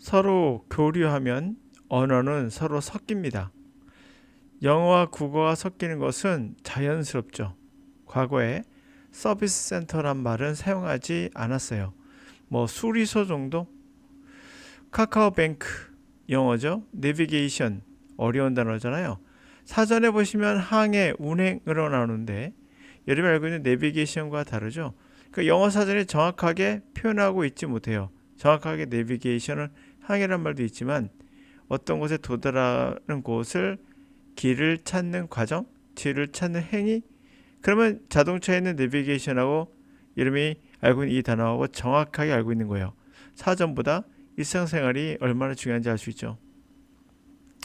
서로 교류하면 언어는 서로 섞입니다. 영어와 국어가 섞이는 것은 자연스럽죠. 과거에 서비스 센터란 말은 사용하지 않았어요. 뭐 수리소 정도? 카카오뱅크 영어죠. 내비게이션 어려운 단어잖아요. 사전에 보시면 항해, 운행으로 나오는데 여러분이 알고 있는 내비게이션과 다르죠. 그 영어 사전에 정확하게 표현하고 있지 못해요. 정확하게 내비게이션은 항해란 말도 있지만 어떤 곳에 도달하는 곳을 길을 찾는 과정, 길을 찾는 행위. 그러면 자동차에 있는 내비게이션하고 여러분이 알고 있는 이 단어하고 정확하게 알고 있는 거예요. 사전보다 일상생활이 얼마나 중요한지 알 수 있죠.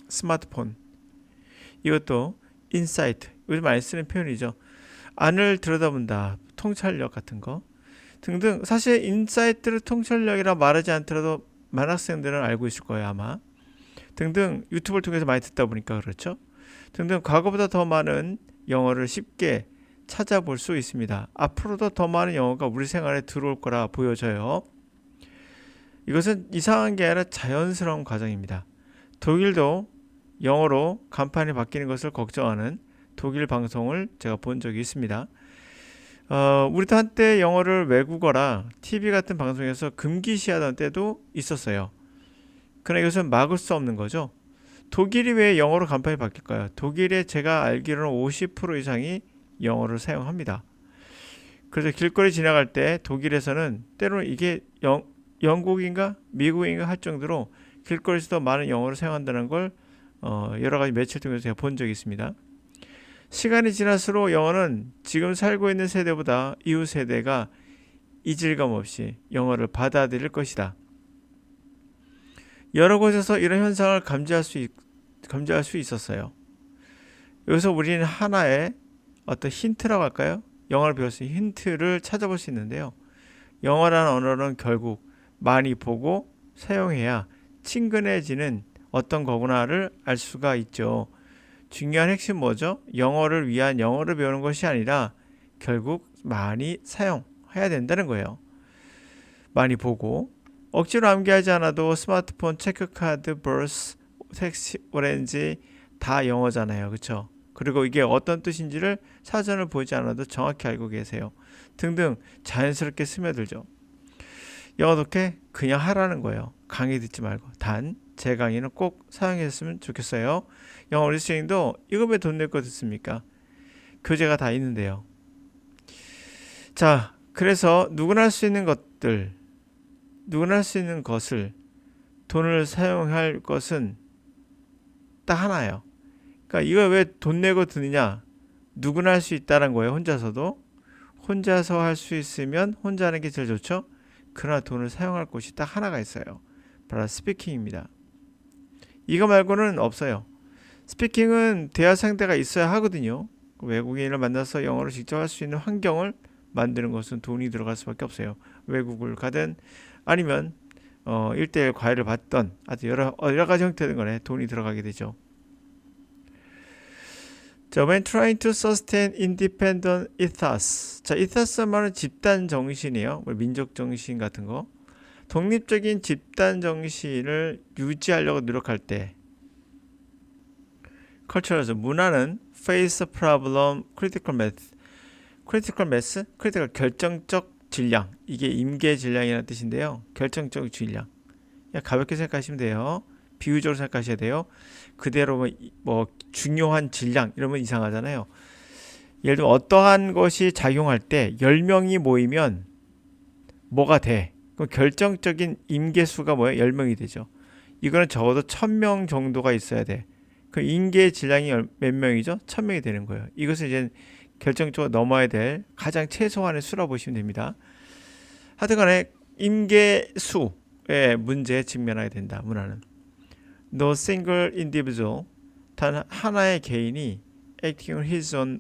스마트폰 이것도 인사이트 요즘 많이 쓰는 표현이죠. 안을 들여다본다, 통찰력 같은 거 등등. 사실 인사이트를 통찰력이라 말하지 않더라도 많은 학생들은 알고 있을 거예요 아마. 등등 유튜브를 통해서 많이 듣다 보니까 그렇죠. 등등 과거보다 더 많은 영어를 쉽게 찾아볼 수 있습니다. 앞으로도 더 많은 영어가 우리 생활에 들어올 거라 보여져요. 이것은 이상한 게 아니라 자연스러운 과정입니다. 독일도 영어로 간판이 바뀌는 것을 걱정하는 독일 방송을 제가 본 적이 있습니다. 우리도 한때 영어를 외국어라 TV 같은 방송에서 금기시하던 때도 있었어요. 그러나 이것은 막을 수 없는 거죠. 독일이 왜 영어로 간판이 바뀔까요? 독일에 제가 알기로는 50% 이상이 영어를 사용합니다. 그래서 길거리 지나갈 때 독일에서는 때로는 이게 영국인가 미국인가 할 정도로 길거리에서도 많은 영어를 사용한다는 걸 여러 가지 매체를 통해서 제가 본 적이 있습니다. 시간이 지날수록 영어는 지금 살고 있는 세대보다 이후 세대가 이질감 없이 영어를 받아들일 것이다. 여러 곳에서 이런 현상을 감지할 수 있었어요. 여기서 우리는 하나의 어떤 힌트라고 할까요? 영어를 배울 수 있는 힌트를 찾아볼 수 있는데요. 영어라는 언어는 결국 많이 보고 사용해야 친근해지는 어떤 거구나를 알 수가 있죠. 중요한 핵심 뭐죠? 영어를 위한 영어를 배우는 것이 아니라 결국 많이 사용해야 된다는 거예요. 많이 보고 억지로 암기하지 않아도 스마트폰, 체크카드, 버스, 택시, 오렌지 다 영어잖아요. 그렇죠? 그리고 이게 어떤 뜻인지를 사전을 보지 않아도 정확히 알고 계세요. 등등 자연스럽게 스며들죠. 영어 독해 그냥 하라는 거예요. 강의 듣지 말고. 단 제 강의는 꼭 사용했으면 좋겠어요. 영어 리스닝도 이거 왜 돈 낼 거 듣습니까? 교재가 다 있는데요. 자, 그래서 누구나 할 수 있는 것들, 누구나 할 수 있는 것을 돈을 사용할 것은 딱 하나예요. 그러니까 이거 왜 돈 내고 드느냐? 누구나 할 수 있다는 거예요. 혼자서도. 혼자서 할 수 있으면 혼자 하는 게 제일 좋죠. 그러나 돈을 사용할 곳이 딱 하나가 있어요. 바로 스피킹입니다. 이거 말고는 없어요. 스피킹은 대화 상대가 있어야 하거든요. 외국인을 만나서 영어를 직접 할 수 있는 환경을 만드는 것은 돈이 들어갈 수밖에 없어요. 외국을 가든 아니면 1대1 과외를 받던 아주 여러 가지 형태된 거네 돈이 들어가게 되죠. 자, when trying to sustain independent ethos. 자, ethos 말은 집단 정신이에요. 민족 정신 같은 거. 독립적인 집단 정신을 유지하려고 노력할 때 culturalism, 문화는 face a problem, critical math. critical math, critical 결정적 질량. 이게 임계 질량이라는 뜻인데요. 결정적 질량. 그냥 가볍게 생각하시면 돼요. 비유적으로 생각하셔야 돼요. 그대로 뭐 중요한 질량 이러면 이상하잖아요. 예를 들면 어떠한 것이 작용할 때 10명이 모이면 뭐가 돼? 그럼 결정적인 임계수가 뭐예요? 10명이 되죠. 이거는 적어도 1000명 정도가 있어야 돼. 그 임계 질량이 몇 명이죠? 1000명이 되는 거예요. 이것을 이제 결정적으로 넘어야 될 가장 최소한의 수라 보시면 됩니다. 하여튼간에 임계수의 문제에 직면하게 된다. 문화는. No single individual, 단 하나의 개인이 acting his own,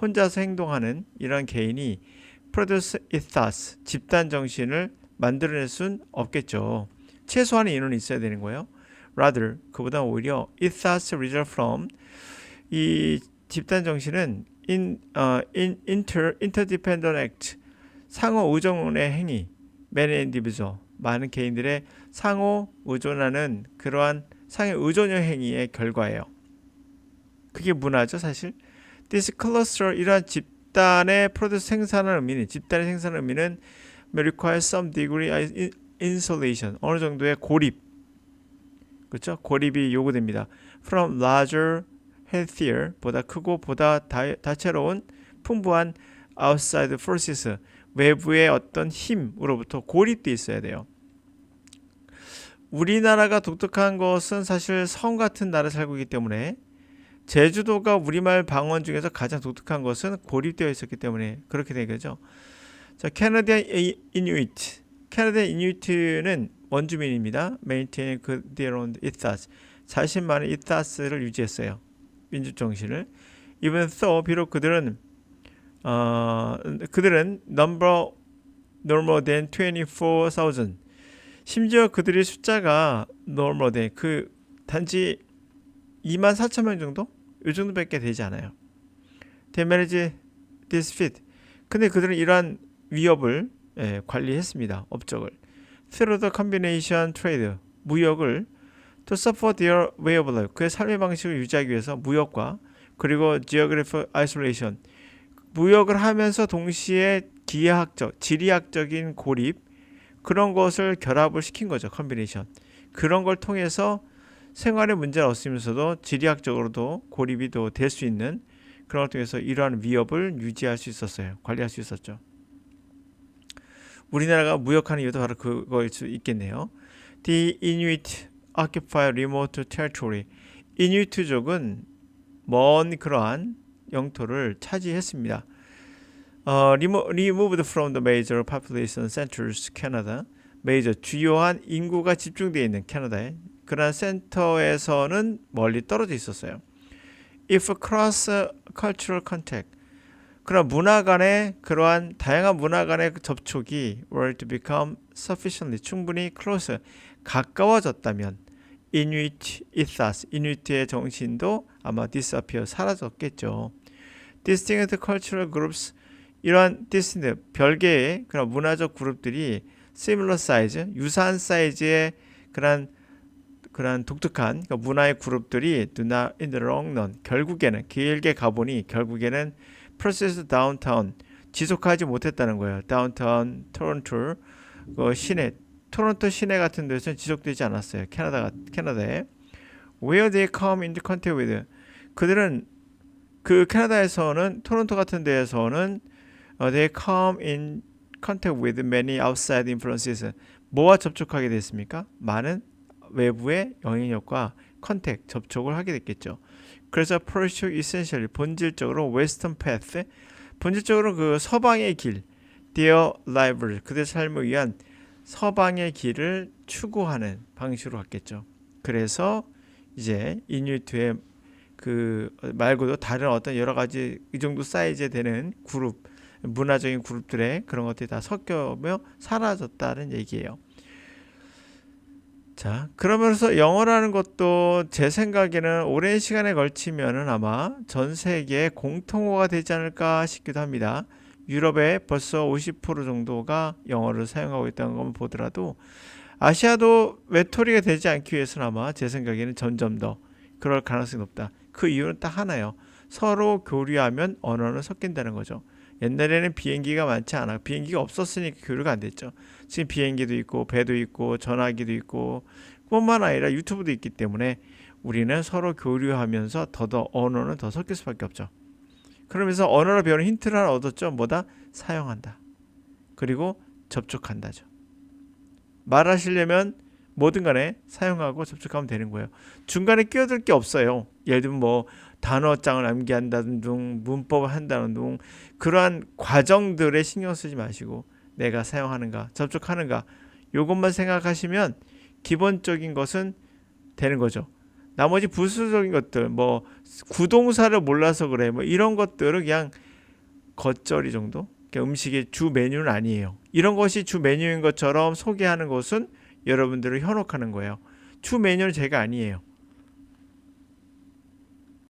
혼자서 행동하는 이런 개인이 produce ethos, 집단 정신을 만들어낼 수는 없겠죠. 최소한의 인원이 있어야 되는 거예요. Rather, 그보다 오히려 ethos result from, 이 집단 정신은 interdependent act, 상호 의존의 행위, many individual, 많은 개인들의 상호 의존하는 그러한 상호 의존형 행위의 결과예요. 그게 문화죠, 사실. This cluster, 이러한 집단의 프로듀스 생산하는 의미는, 집단의 생산하는 의미는 require some degree isolation, 어느 정도의 고립, 그렇죠? 고립이 요구됩니다. From larger, healthier, 보다 크고 보다 다채로운 풍부한 outside forces, 외부의 어떤 힘으로부터 고립돼 있어야 돼요. 우리나라가 독특한 것은 사실 성 같은 나라에 살고 있기 때문에, 제주도가 우리말 방언 중에서 가장 독특한 것은 고립되어 있었기 때문에 그렇게 된 거죠. 자, 캐나다 이누이트. 캐나다 이누이트는 원주민입니다. maintain their own ethos. 자신만의 ethos를 유지했어요. 민족 정신을. Even though, 비록 그들은 number normal than 24,000. 심지어 그들의 숫자가 normal than, 단지 24,000명 정도? 이 정도밖에 되지 않아요. They manage this feat. 근데 그들은 이러한 위협을 관리했습니다. 업적을. Through the combination trade, 무역을 to support their way of life, 그의 삶의 방식을 유지하기 위해서 무역과 그리고 geographic isolation, 무역을 하면서 동시에 기하학적, 지리학적인 고립, 그런 것을 결합을 시킨 거죠. 컨비네이션. 그런 걸 통해서 생활에 문제가 없으면서도 지리학적으로도 고립이 될 수 있는 그런 걸 통해서 이러한 위협을 유지할 수 있었어요. 관리할 수 있었죠. 우리나라가 무역하는 이유도 바로 그거일 수 있겠네요. The Inuit occupy remote territory. 이누이트족은 먼 그러한 영토를 차지했습니다. Removed from the major population centers, Canada. 메이저, 주요한 인구가 집중되어 있는 캐나다에 그러한 센터에서는 멀리 떨어져 있었어요. If cross cultural contact, 그러한 문화 간의 그러한 다양한 문화 간의 접촉이 were to become sufficiently, 충분히 close, 가까워졌다면 Inuit ethos, 이누이트의 정신도 아마 disappear, 사라졌겠죠. Distinct cultural groups, 이러한 distinct, 별개의 그런 문화적 그룹들이 similar size, 유사한 사이즈의 그런 독특한 그러니까 문화의 그룹들이 do not in the long run, 결국에는 길게 가보니 결국에는 process downtown, 지속하지 못했다는 거예요. downtown 토론토 시내, 토론토 시내 같은 데서는 지속되지 않았어요. 캐나다에. Where they come into contact with, 그들은 그 캐나다에서는 토론토 같은 데에서는 they come in contact with many outside influences. 뭐와 접촉하게 됐습니까? 많은 외부의 영향력과 컨택, 접촉을 하게 됐겠죠. 그래서 pursue essentially, 본질적으로 western path, 본질적으로 그 서방의 길, their lives, 그들의 삶을 위한 서방의 길을 추구하는 방식으로 갔겠죠. 그래서 이제 이누이트의 그 말고도 다른 어떤 여러 가지 이 정도 사이즈 되는 그룹, 문화적인 그룹들의 그런 것들이 다 섞여며 사라졌다는 얘기예요. 자, 그러면서 영어라는 것도 제 생각에는 오랜 시간에 걸치면은 아마 전 세계에 공통어가 되지 않을까 싶기도 합니다. 유럽에 벌써 50% 정도가 영어를 사용하고 있다는 것만 보더라도 아시아도 외톨이가 되지 않기 위해서는 아마 제 생각에는 점점 더 그럴 가능성이 높다. 그 이유는 딱 하나예요. 서로 교류하면 언어는 섞인다는 거죠. 옛날에는 비행기가 많지 않아. 비행기가 없었으니까 교류가 안 됐죠. 지금 비행기도 있고 배도 있고 전화기도 있고 뿐만 아니라 유튜브도 있기 때문에 우리는 서로 교류하면서 더더 언어는 더 섞일 수밖에 없죠. 그러면서 언어를 배우는 힌트를 하나 얻었죠. 뭐다? 사용한다. 그리고 접촉한다죠. 말하시려면 뭐든 간에 사용하고 접촉하면 되는 거예요. 중간에 끼어들 게 없어요. 예를 들면 뭐 단어장을 암기한다는 등 문법을 한다는 등 그러한 과정들에 신경 쓰지 마시고 내가 사용하는가 접촉하는가 이것만 생각하시면 기본적인 것은 되는 거죠. 나머지 부수적인 것들 뭐 구동사를 몰라서 그래 뭐 이런 것들은 그냥 겉절이 정도, 음식의 주 메뉴는 아니에요. 이런 것이 주 메뉴인 것처럼 소개하는 것은 여러분들을 현혹하는 거예요. 주 메뉴는 제가 아니에요.